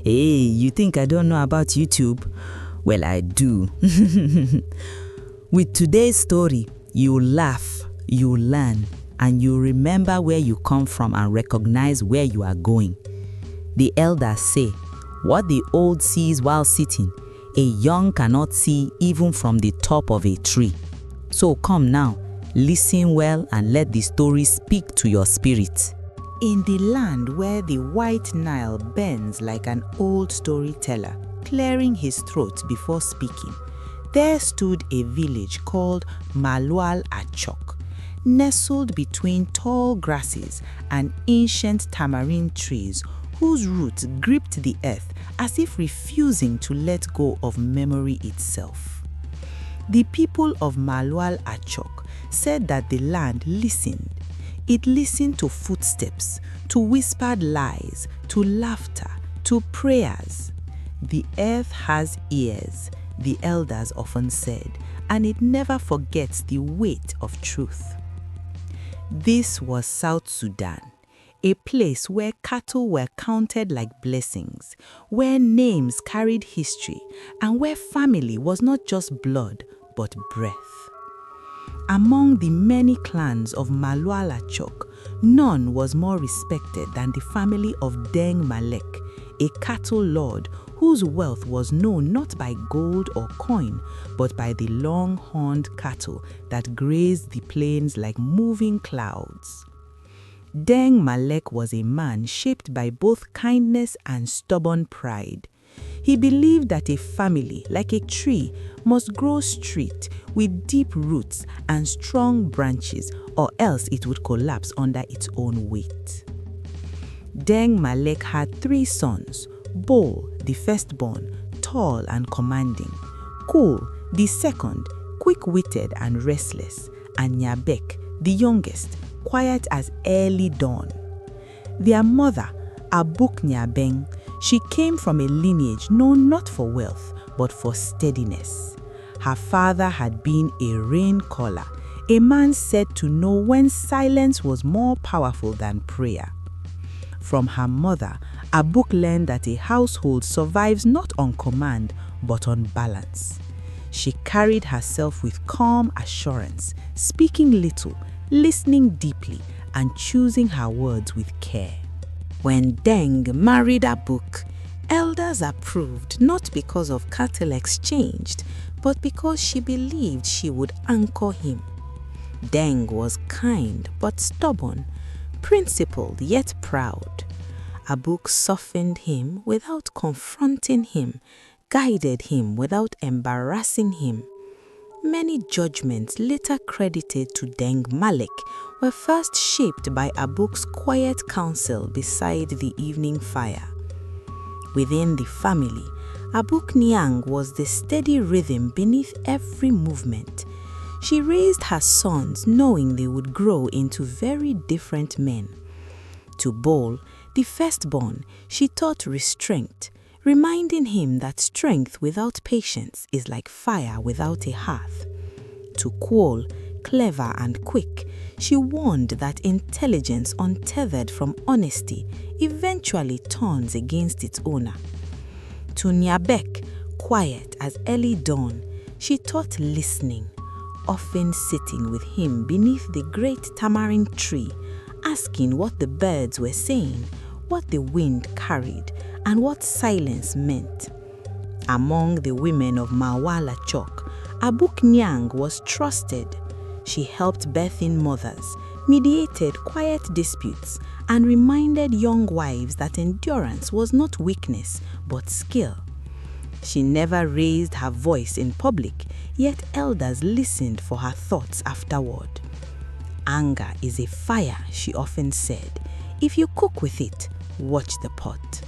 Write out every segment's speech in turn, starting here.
Hey, you think I don't know about YouTube? Well, I do. With today's story, you'll laugh, you'll learn, and you'll remember where you come from and recognize where you are going. The elders say, what the old sees while sitting, a young cannot see even from the top of a tree. So come now, listen well and let the story speak to your spirit. In the land where the white Nile bends like an old storyteller, clearing his throat before speaking, there stood a village called Malwal Achok, nestled between tall grasses and ancient tamarind trees whose roots gripped the earth as if refusing to let go of memory itself. The people of Malwal Achok said that the land listened. It listened to footsteps, to whispered lies, to laughter, to prayers. The earth has ears, the elders often said, and it never forgets the weight of truth. This was South Sudan, a place where cattle were counted like blessings, where names carried history, and where family was not just blood, but breath. Among the many clans of Malwal Achok, none was more respected than the family of Deng Malek, a cattle lord whose wealth was known not by gold or coin, but by the long-horned cattle that grazed the plains like moving clouds. Deng Malek was a man shaped by both kindness and stubborn pride. He believed that a family, like a tree, must grow straight with deep roots and strong branches, or else it would collapse under its own weight. Deng Malek had 3 sons: Bol, the firstborn, tall and commanding; Kul, the second, quick-witted and restless; and Nyabek, the youngest, quiet as early dawn. Their mother, Abuk Nyabeng, she came from a lineage known not for wealth, but for steadiness. Her father had been a rain caller, a man said to know when silence was more powerful than prayer. From her mother, Abuk learned that a household survives not on command, but on balance. She carried herself with calm assurance, speaking little, listening deeply, and choosing her words with care. When Deng married Abuk, elders approved not because of cattle exchanged, but because she believed she would anchor him. Deng was kind but stubborn, principled yet proud. Abuk softened him without confronting him, guided him without embarrassing him. Many judgments later credited to Deng Malek were first shaped by Abuk's quiet counsel beside the evening fire. Within the family, Abuk Niang was the steady rhythm beneath every movement. She raised her sons knowing they would grow into very different men. To Bol, the firstborn, she taught restraint, reminding him that strength without patience is like fire without a hearth. To Kwol, clever and quick, she warned that intelligence untethered from honesty eventually turns against its owner. To Nyabek, quiet as early dawn, she taught listening, often sitting with him beneath the great tamarind tree, asking what the birds were saying, what the wind carried, and what silence meant. Among the women of Malwal Achok, Abuk Nyang was trusted. She helped birthing mothers, mediated quiet disputes, and reminded young wives that endurance was not weakness, but skill. She never raised her voice in public, yet elders listened for her thoughts afterward. Anger is a fire, she often said. If you cook with it, watch the pot.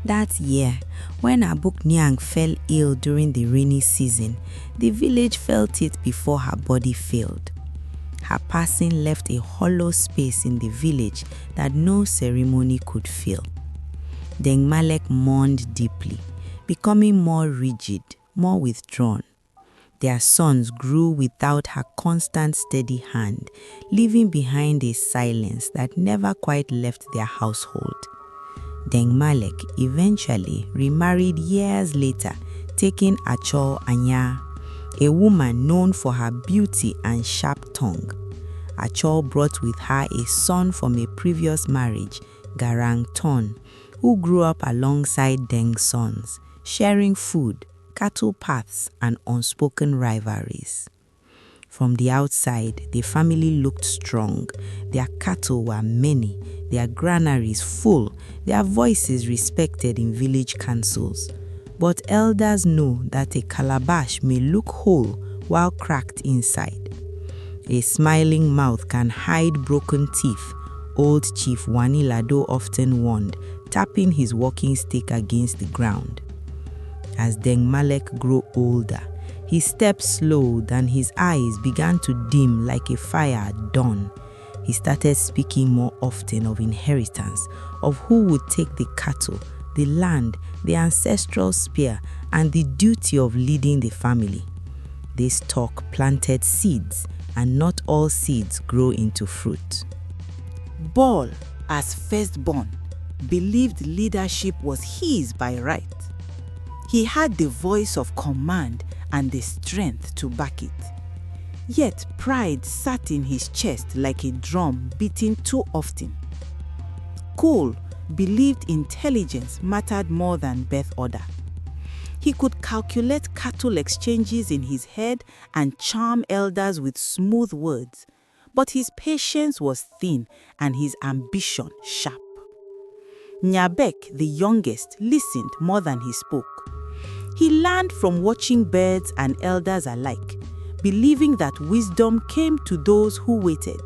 That year, when Abuk Nyang fell ill during the rainy season, the village felt it before her body failed. Her passing left a hollow space in the village that no ceremony could fill. Deng Malek mourned deeply, becoming more rigid, more withdrawn. Their sons grew without her constant steady hand, leaving behind a silence that never quite left their household. Deng Malek eventually remarried years later, taking Achol Anya, a woman known for her beauty and sharp tongue. Achol brought with her a son from a previous marriage, Garang Ton, who grew up alongside Deng's sons, sharing food, cattle paths, and unspoken rivalries. From the outside, the family looked strong. Their cattle were many, their granaries full, their voices respected in village councils. But elders know that a calabash may look whole while cracked inside. A smiling mouth can hide broken teeth, old Chief Wani Lado often warned, tapping his walking stick against the ground. As Deng Malek grew older, his steps slowed and his eyes began to dim like a fire at dawn. He started speaking more often of inheritance, of who would take the cattle, the land, the ancestral spear, and the duty of leading the family. This talk planted seeds, and not all seeds grow into fruit. Ball, as firstborn, believed leadership was his by right. He had the voice of command and the strength to back it. Yet pride sat in his chest like a drum beating too often. Cole believed intelligence mattered more than birth order. He could calculate cattle exchanges in his head and charm elders with smooth words, but his patience was thin and his ambition sharp. Nyabek, the youngest, listened more than he spoke. He learned from watching birds and elders alike, believing that wisdom came to those who waited.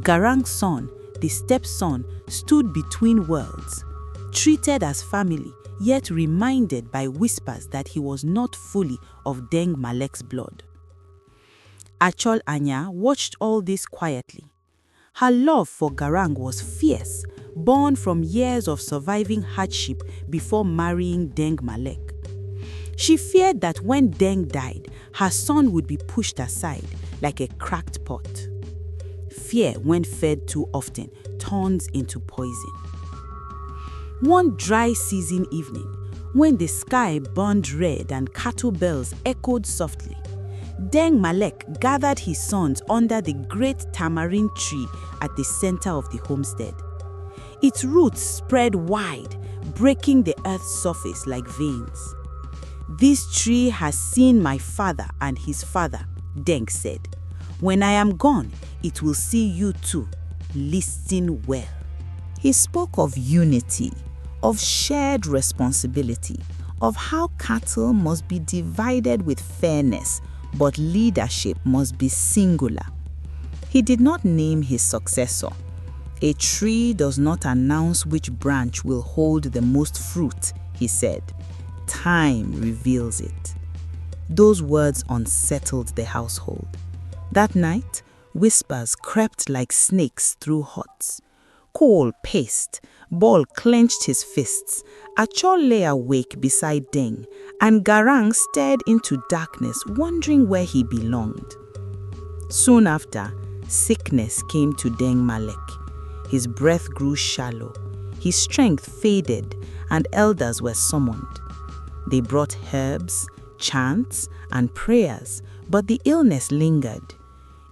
Garang's son, the stepson, stood between worlds, treated as family, yet reminded by whispers that he was not fully of Deng Malek's blood. Achol Anya watched all this quietly. Her love for Garang was fierce, born from years of surviving hardship before marrying Deng Malek. She feared that when Deng died, her son would be pushed aside like a cracked pot. Fear, when fed too often, turns into poison. One dry season evening, when the sky burned red and cattle bells echoed softly, Deng Malek gathered his sons under the great tamarind tree at the center of the homestead. Its roots spread wide, breaking the earth's surface like veins. "This tree has seen my father and his father," Deng said. "When I am gone, it will see you too. Listen well." He spoke of unity, of shared responsibility, of how cattle must be divided with fairness, but leadership must be singular. He did not name his successor. A tree does not announce which branch will hold the most fruit, he said. Time reveals it. Those words unsettled the household. That night, whispers crept like snakes through huts. Cole paced, Ball clenched his fists, Achol lay awake beside Deng, and Garang stared into darkness, wondering where he belonged. Soon after, sickness came to Deng Malek. His breath grew shallow, his strength faded, and elders were summoned. They brought herbs, chants, and prayers, but the illness lingered.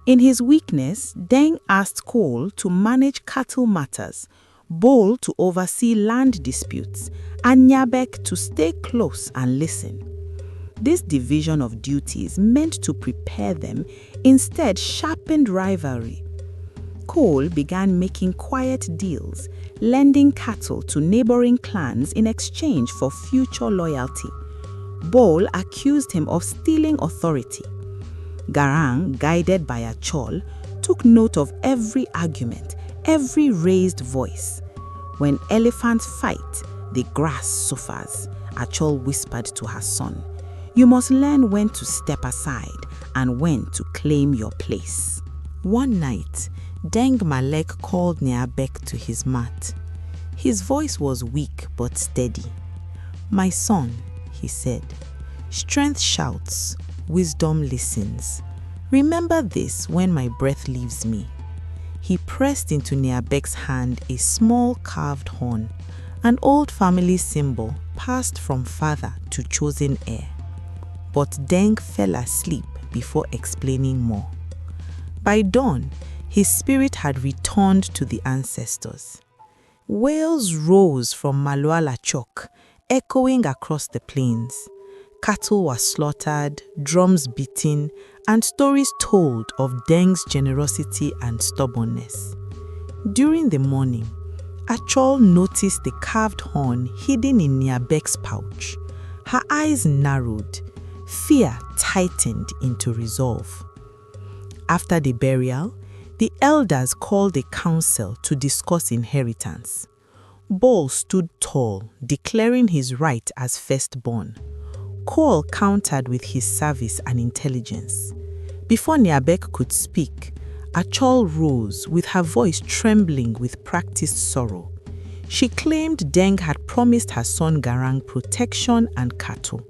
In his weakness, Deng asked Cole to manage cattle matters, Bol to oversee land disputes, and Nyabek to stay close and listen. This division of duties meant to prepare them, instead sharpened rivalry. Cole began making quiet deals, lending cattle to neighboring clans in exchange for future loyalty. Bol accused him of stealing authority. Garang, guided by Achol, took note of every argument, every raised voice. When elephants fight, the grass suffers, Achol whispered to her son. You must learn when to step aside and when to claim your place. One night, Deng Malek called Nyabek to his mat. His voice was weak but steady. My son, he said, strength shouts, wisdom listens. Remember this when my breath leaves me. He pressed into Nyabek's hand a small carved horn. an old family symbol passed from father to chosen heir. But Deng fell asleep before explaining more. By dawn, his spirit had returned to the ancestors. Wails rose from Malwala Chok, echoing across the plains. Cattle were slaughtered, drums beaten, and stories told of Deng's generosity and stubbornness. During the morning, Achol noticed the carved horn hidden in Niabek's pouch. Her eyes narrowed. Fear tightened into resolve. After the burial, the elders called a council to discuss inheritance. Bol stood tall, declaring his right as firstborn. Cole countered with his service and intelligence. Before Niabek could speak, Achol rose with her voice trembling with practiced sorrow. She claimed Deng had promised her son Garang protection and cattle,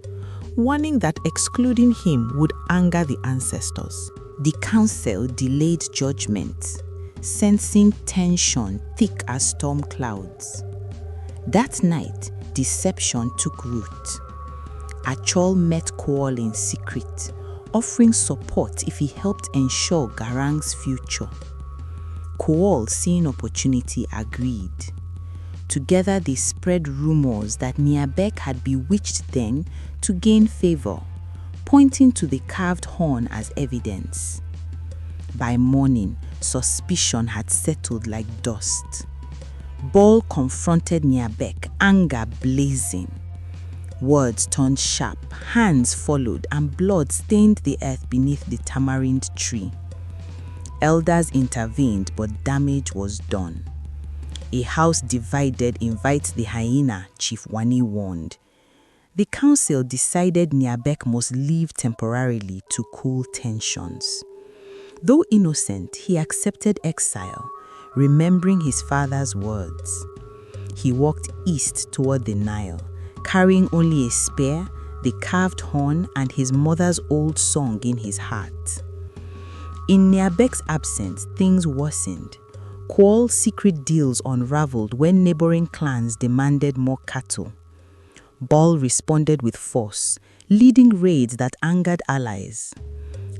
warning that excluding him would anger the ancestors. The council delayed judgment, sensing tension thick as storm clouds. That night, deception took root. Achol met Kool in secret, offering support if he helped ensure Garang's future. Kool, seeing opportunity, agreed. Together they spread rumors that Niabek had bewitched Deng to gain favor, pointing to the carved horn as evidence. By morning, suspicion had settled like dust. Bol confronted Niabek, anger blazing. Words turned sharp, hands followed, and blood stained the earth beneath the tamarind tree. Elders intervened, but damage was done. A house divided invites the hyena, Chief Wani warned. The council decided Niabek must leave temporarily to cool tensions. Though innocent, he accepted exile, remembering his father's words. He walked east toward the Nile, carrying only a spear, the carved horn, and his mother's old song in his heart. In Niabek's absence, things worsened. Kool's secret deals unraveled when neighboring clans demanded more cattle. Bol responded with force, leading raids that angered allies.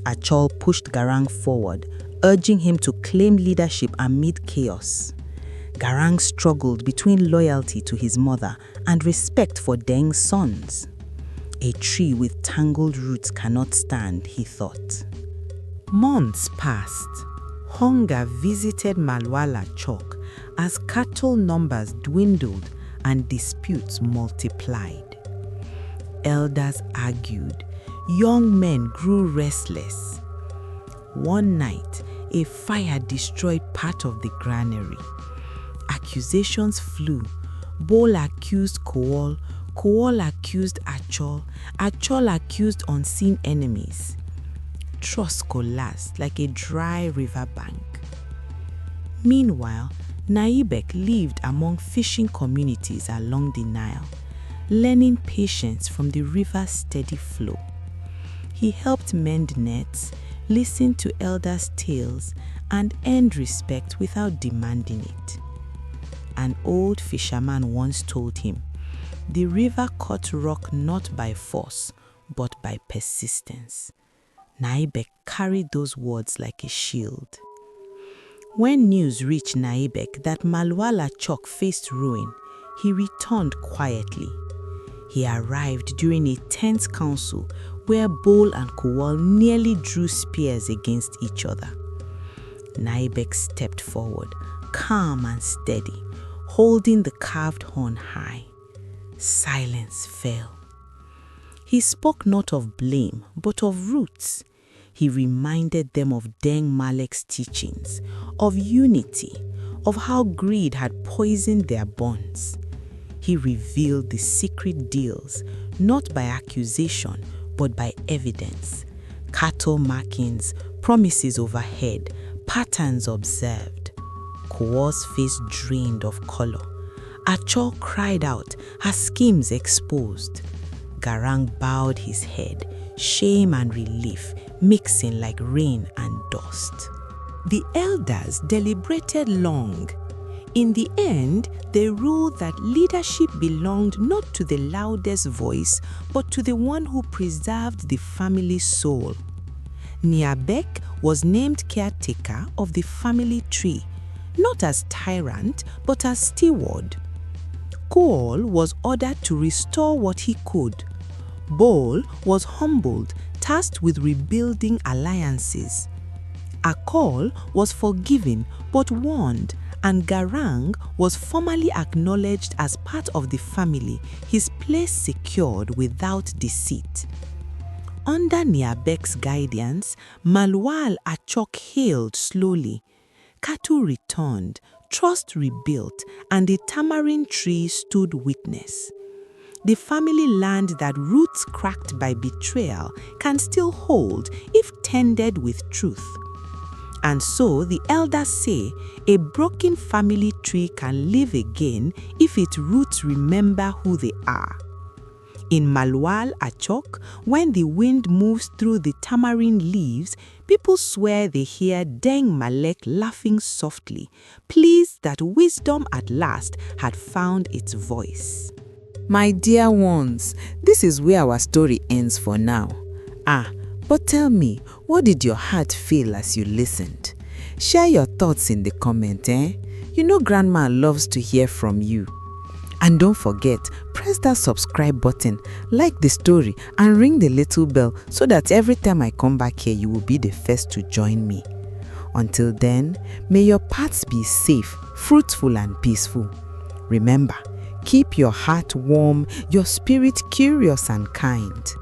Achol pushed Garang forward, urging him to claim leadership amid chaos. Garang struggled between loyalty to his mother and respect for Deng's sons. A tree with tangled roots cannot stand, he thought. Months passed. Hunger visited Malwala Chok as cattle numbers dwindled and disputes multiplied. Elders argued. Young men grew restless. One night, a fire destroyed part of the granary. Accusations flew. Bol accused Kool, Kool accused Achol, Achol accused unseen enemies. Trust collapsed like a dry riverbank. Meanwhile, Naibek lived among fishing communities along the Nile, learning patience from the river's steady flow. He helped mend nets, listened to elders' tales, and earned respect without demanding it. An old fisherman once told him, "The river cut rock not by force, but by persistence." Naibek carried those words like a shield. When news reached Naibek that Malwala Chok faced ruin, he returned quietly. He arrived during a tense council where Bol and Kool nearly drew spears against each other. Naibek stepped forward, calm and steady, holding the carved horn high. Silence fell. He spoke not of blame, but of roots. He reminded them of Deng Malek's teachings, of unity, of how greed had poisoned their bonds. He revealed the secret deals, not by accusation, but by evidence. Cattle markings, promises overhead, patterns observed. Kool's face drained of color. Achol cried out, her schemes exposed. Garang bowed his head, shame and relief mixing like rain and dust. The elders deliberated long. In the end, they ruled that leadership belonged not to the loudest voice, but to the one who preserved the family soul. Niabek was named caretaker of the family tree, not as tyrant, but as steward. Kool was ordered to restore what he could. Bol was humbled, tasked with rebuilding alliances. Akol was forgiven, but warned, and Garang was formally acknowledged as part of the family, his place secured without deceit. Under Niabek's guidance, Malwal Achok healed slowly. Cattle returned, trust rebuilt, and the tamarind tree stood witness. The family learned that roots cracked by betrayal can still hold if tended with truth. And so the elders say a broken family tree can live again if its roots remember who they are. In Malwal Achok, when the wind moves through the tamarind leaves, people swear they hear Deng Malek laughing softly, pleased that wisdom at last had found its voice. My dear ones, this is where our story ends for now. But tell me, what did your heart feel as you listened? Share your thoughts in the comment, You know Grandma loves to hear from you. And don't forget, press that subscribe button, like the story, and ring the little bell so that every time I come back here, you will be the first to join me. Until then, may your paths be safe, fruitful, and peaceful. Remember, keep your heart warm, your spirit curious and kind.